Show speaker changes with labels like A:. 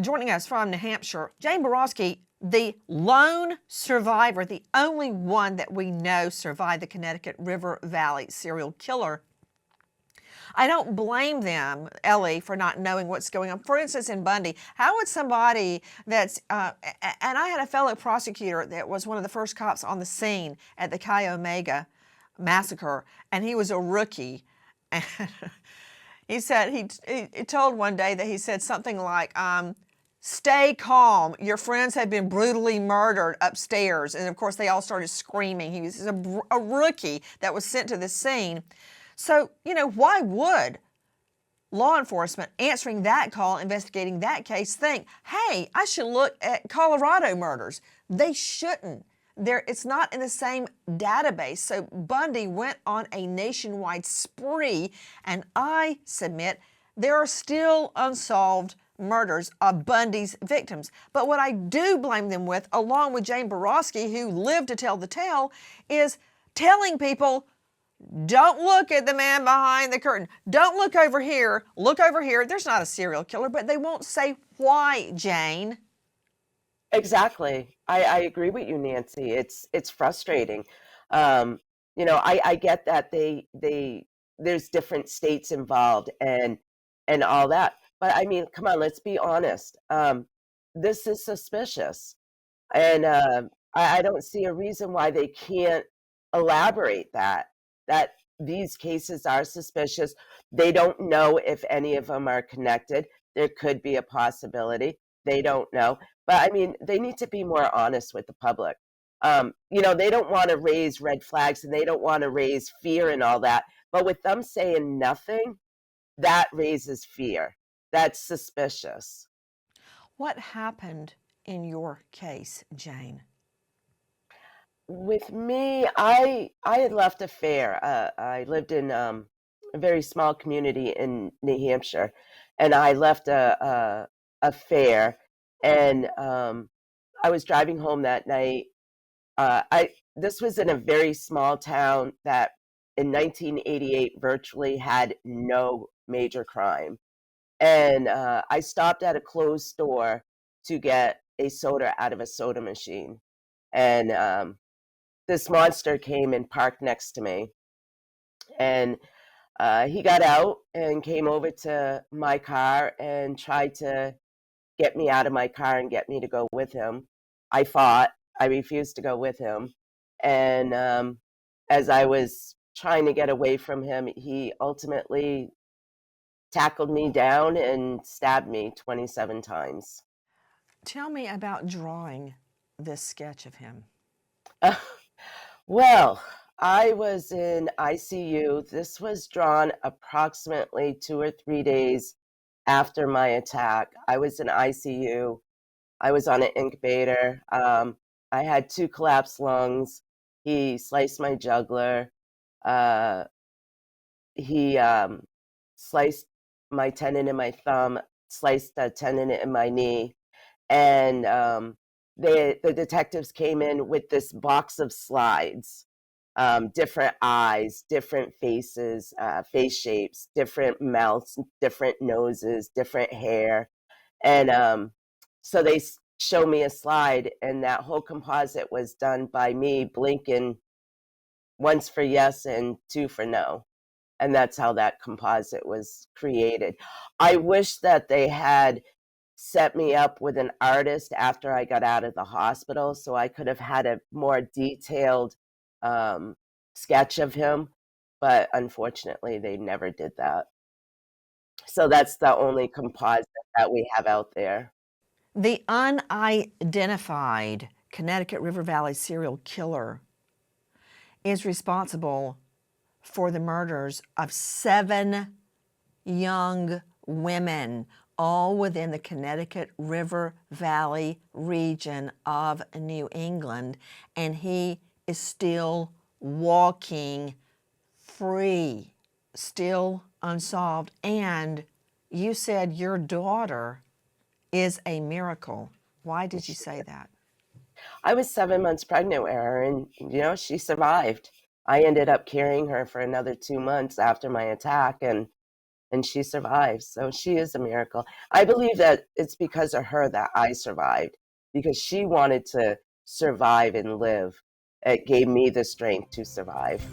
A: joining us from New Hampshire, Jane Boroski, the lone survivor, the only one that we know survived the Connecticut River Valley serial killer. I don't blame them, Ellie, for not knowing what's going on. For instance, in Bundy, how would somebody that's, and I had a fellow prosecutor that was one of the first cops on the scene at the Chi Omega massacre, and he was a rookie. And he said, he told one day that he said something like, stay calm, your friends have been brutally murdered upstairs. And of course, they all started screaming. He was a rookie that was sent to the scene. So, why would law enforcement answering that call, investigating that case, think, hey, I should look at Colorado murders? They shouldn't. It's not in the same database. So Bundy went on a nationwide spree, and I submit there are still unsolved murders of Bundy's victims. But what I do blame them with, along with Jane Boroski, who lived to tell the tale, is telling people, don't look at the man behind the curtain. Don't look over here. Look over here. There's not a serial killer, but they won't say why, Jane.
B: Exactly. I agree with you, Nancy. It's frustrating. I get that there's different states involved and all that. But I mean, come on, let's be honest. This is suspicious. And I don't see a reason why they can't elaborate that these cases are suspicious. They don't know if any of them are connected. There could be a possibility. They don't know. But I mean, they need to be more honest with the public. They don't want to raise red flags and they don't want to raise fear and all that. But with them saying nothing, that raises fear. That's suspicious.
A: What happened in your case, Jane?
B: With me, I had left a fair. I lived in a very small community in New Hampshire, and I left a fair, and I was driving home that night. This was in a very small town that in 1988 virtually had no major crime, and I stopped at a closed store to get a soda out of a soda machine, and this monster came and parked next to me, and he got out and came over to my car and tried to get me out of my car and get me to go with him. I fought. I refused to go with him. And as I was trying to get away from him, he ultimately tackled me down and stabbed me 27 times.
A: Tell me about drawing this sketch of him.
B: Well, I was in ICU. This was drawn approximately 2 or 3 days after my attack. I was in ICU. I was on an incubator. I had 2 collapsed lungs. He sliced my jugular. He sliced my tendon in my thumb, sliced the tendon in my knee. And the detectives came in with this box of slides, different eyes, different faces, face shapes, different mouths, different noses, different hair. And so they show me a slide, and that whole composite was done by me blinking once for yes and 2 for no. And that's how that composite was created. I wish that they had set me up with an artist after I got out of the hospital so I could have had a more detailed sketch of him, but unfortunately they never did that. So that's the only composite that we have out there.
A: The unidentified Connecticut River Valley serial killer is responsible for the murders of 7 young women, all within the Connecticut River Valley region of New England, and he is still walking free, still unsolved. And you said your daughter is a miracle. Why did you say that?
B: I was 7 months pregnant with her, and she survived. I ended up carrying her for another 2 months after my attack, and and she survives. So she is a miracle. I believe that it's because of her that I survived, because she wanted to survive and live. It gave me the strength to survive.